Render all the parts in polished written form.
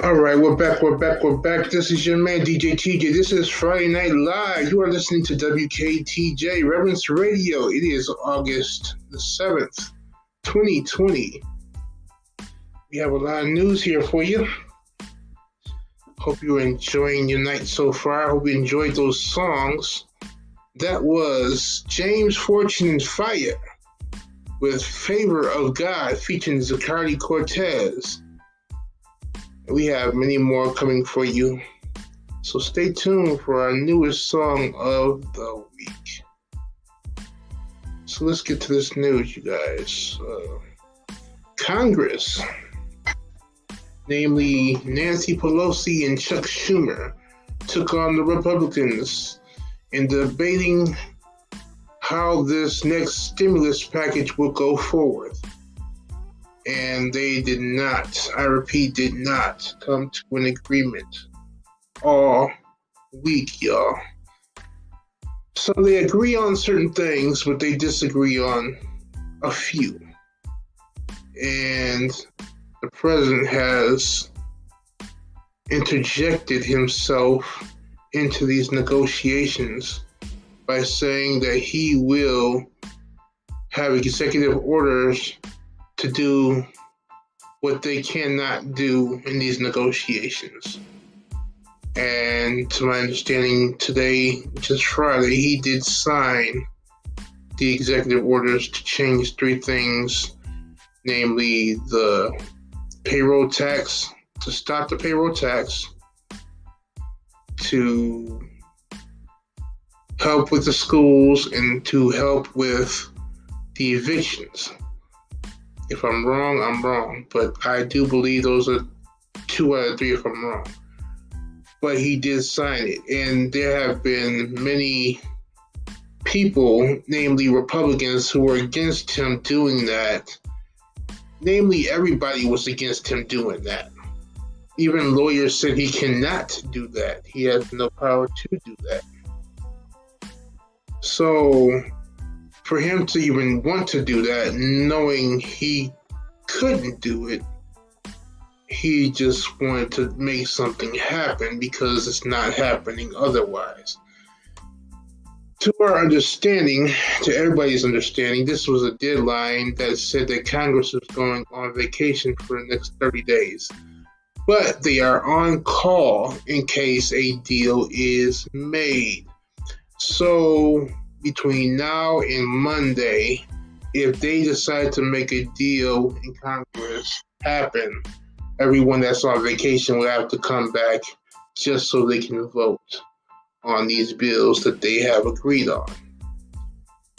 All right, we're back. This is your man, DJ TJ. This is Friday Night Live. You are listening to WKTJ, Reverence Radio. It is August the 7th, 2020. We have a lot of news here for you. Hope you're enjoying your night so far. Hope you enjoyed those songs. That was James Fortune and Fire with Favor of God featuring Zacardi Cortez. We have many more coming for you. So stay tuned for our newest song of the week. So let's get to this news, you guys. Congress, namely Nancy Pelosi and Chuck Schumer, took on the Republicans in debating how this next stimulus package will go forward. And they did not, I repeat, did not come to an agreement all week, y'all. So they agree on certain things, but they disagree on a few. And the president has interjected himself into these negotiations by saying that he will have executive orders to do what they cannot do in these negotiations. And to my understanding today, which is Friday, he did sign the executive orders to change three things, namely the payroll tax, to stop the payroll tax, to help with the schools, and to help with the evictions. If I'm wrong, I'm wrong. But I do believe those are 2 out of 3 if I'm wrong. But he did sign it. And there have been many people, namely Republicans, who were against him doing that. Namely, everybody was against him doing that. Even lawyers said he cannot do that. He has no power to do that. So for him to even want to do that, knowing he couldn't do it, he just wanted to make something happen because it's not happening otherwise. To our understanding, to everybody's understanding, this was a deadline that said that Congress was going on vacation for the next 30 days. But they are on call in case a deal is made. So between now and Monday, if they decide to make a deal in Congress happen, everyone that's on vacation will have to come back just so they can vote on these bills that they have agreed on,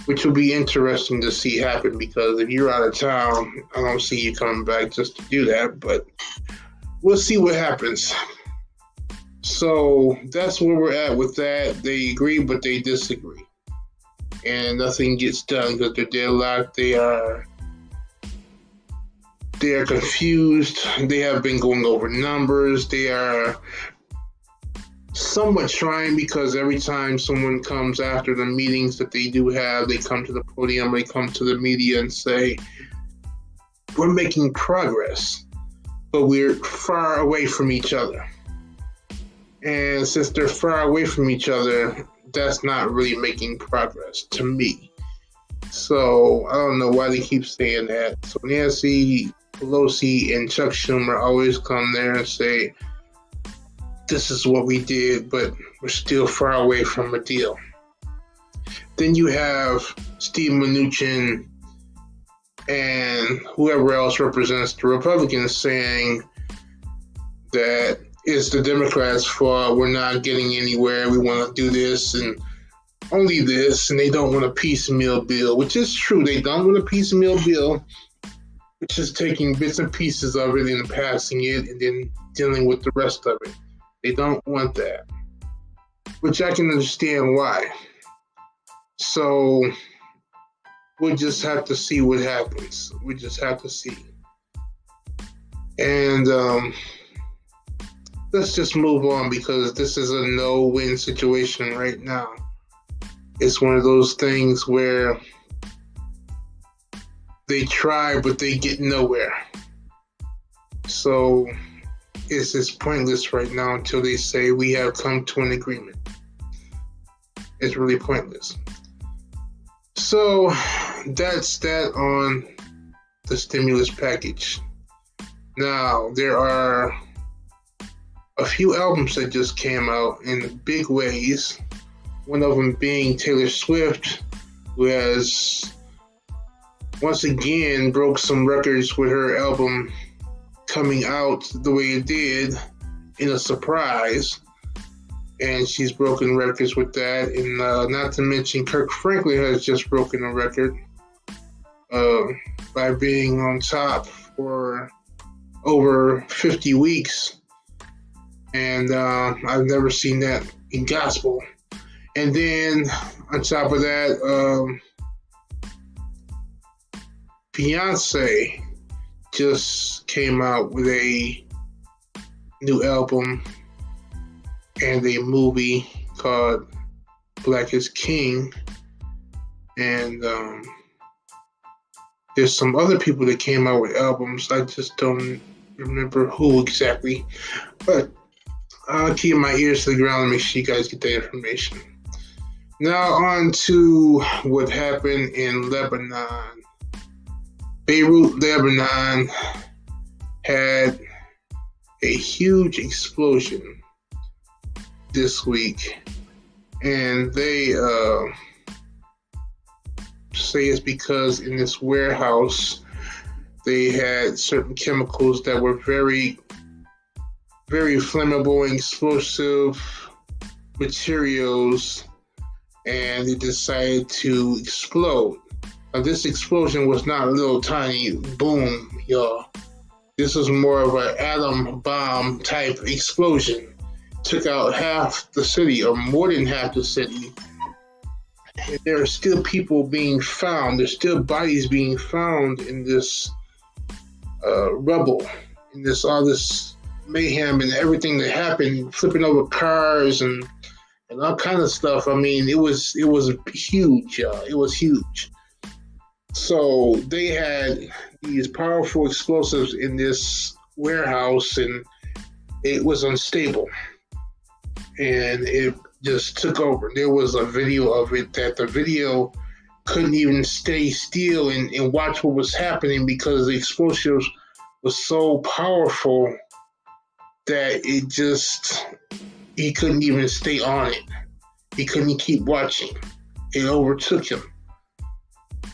which will be interesting to see happen, because if you're out of town, I don't see you coming back just to do that, but we'll see what happens. So that's where we're at with that. They agree, but they disagree. And nothing gets done because they're deadlocked. They are confused. They have been going over numbers. They are somewhat trying, because every time someone comes after the meetings that they do have, they come to the podium, they come to the media and say, we're making progress, but we're far away from each other. And since they're far away from each other, that's not really making progress to me. So I don't know why they keep saying that. So Nancy Pelosi and Chuck Schumer always come there and say, this is what we did, but we're still far away from a deal. Then you have Steve Mnuchin and whoever else represents the Republicans saying that it's the Democrats' fault, we're not getting anywhere, we want to do this and only this, and they don't want a piecemeal bill, which is true. They don't want a piecemeal bill, which is taking bits and pieces of it and passing it and then dealing with the rest of it. They don't want that, which I can understand why. So we'll just have to see what happens. We just have to see. And let's just move on, because this is a no-win situation right now. It's one of those things where they try, but they get nowhere. So It's just pointless right now until they say we have come to an agreement. It's really pointless. So that's that on the stimulus package. Now, there are a few albums that just came out in big ways. One of them being Taylor Swift, who has once again broke some records with her album coming out the way it did in a surprise. And she's broken records with that. And not to mention, Kirk Franklin has just broken a record by being on top for over 50 weeks. And I've never seen that in gospel. And then on top of that, Beyonce just came out with a new album and a movie called Black is King. And there's some other people that came out with albums. I just don't remember who exactly. But I'll keep my ears to the ground and make sure you guys get that information. Now on to what happened in Lebanon. Beirut, Lebanon had a huge explosion this week, and they say it's because in this warehouse they had certain chemicals that were very, very flammable and explosive materials, and it decided to explode. Now, this explosion was not a little tiny boom, y'all. This was more of an atom bomb type explosion. Took out half the city, or more than half the city. And there are still people being found. There's still bodies being found in this rubble, in this all this mayhem and everything that happened, flipping over cars and all kind of stuff. I mean, it was huge, y'all. It was huge. So they had these powerful explosives in this warehouse, and it was unstable. And it just took over. There was a video of it that the video couldn't even stay still and watch what was happening because the explosives was so powerful that he couldn't even stay on it. He couldn't keep watching. It overtook him.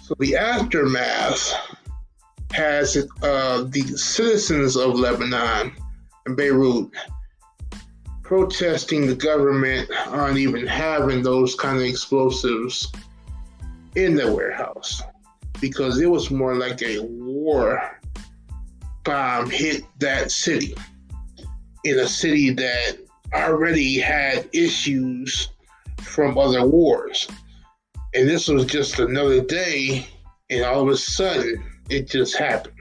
So the aftermath has the citizens of Lebanon and Beirut protesting the government on even having those kind of explosives in the warehouse, because it was more like a war bomb hit that city, in a city that already had issues from other wars. And this was just another day, and all of a sudden, it just happened.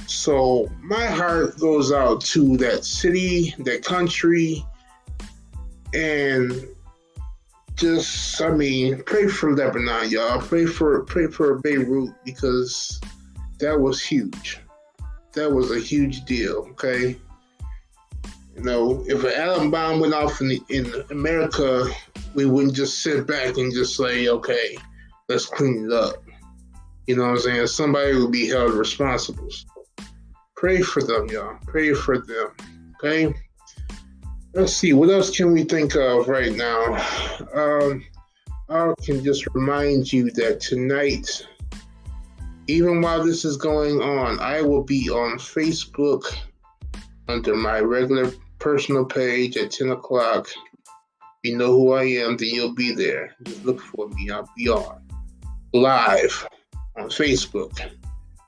So my heart goes out to that city, that country, and just, pray for Lebanon, y'all. Pray for Beirut, because that was huge. That was a huge deal, okay? You know, if an atom bomb went off in America, we wouldn't just sit back and just say, okay, let's clean it up. You know what I'm saying? Somebody would be held responsible. Pray for them, y'all. Pray for them, okay? Let's see, what else can we think of right now? I can just remind you that tonight, even while this is going on, I will be on Facebook under my regular personal page at 10 o'clock. If you know who I am, then you'll be there. Just look for me. I'll be on live on Facebook.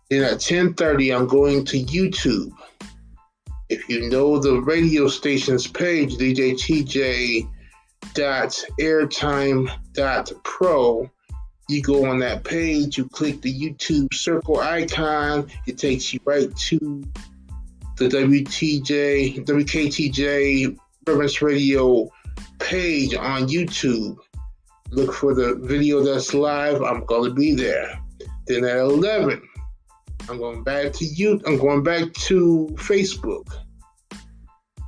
Then at 10:30, I'm going to YouTube. If you know the radio station's page, DJTJ.airtime.pro, you go on that page, you click the YouTube circle icon, it takes you right to the WKTJ Reverence Radio page on YouTube. Look for the video that's live. I'm going to be there. Then at 11, I'm going back to Facebook.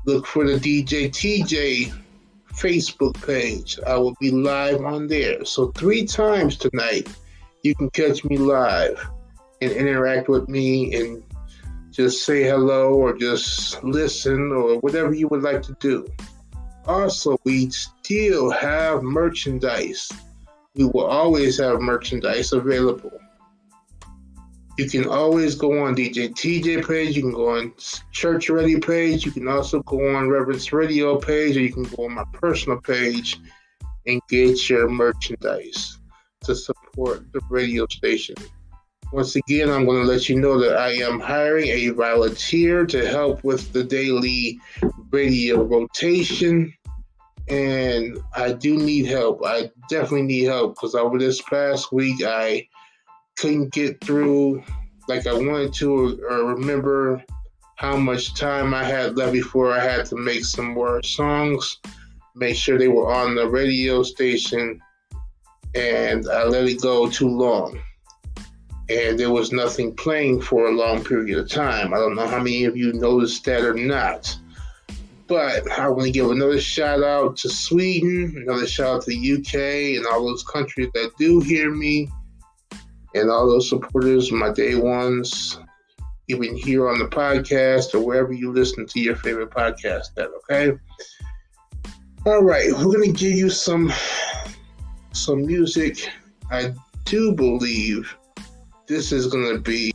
Look for the WKTJ Facebook page. I will be live on there. So 3 times tonight, you can catch me live and interact with me and just say hello or just listen or whatever you would like to do. Also, we still have merchandise. We will always have merchandise available. You can always go on WKTJ page. You can go on Church Ready page. You can also go on Reverence Radio page, or you can go on my personal page and get your merchandise to support the radio station. Once again, I'm going to let you know that I am hiring a volunteer to help with the daily radio rotation. And I do need help. I definitely need help because over this past week, I couldn't get through like I wanted to or remember how much time I had left before I had to make some more songs, make sure they were on the radio station, and I let it go too long. And there was nothing playing for a long period of time. I don't know how many of you noticed that or not. But I want to give another shout out to Sweden, another shout out to the UK, and all those countries that do hear me, and all those supporters, my day ones, even here on the podcast or wherever you listen to your favorite podcast at, okay? All right, we're going to give you some music. I do believe this is going to be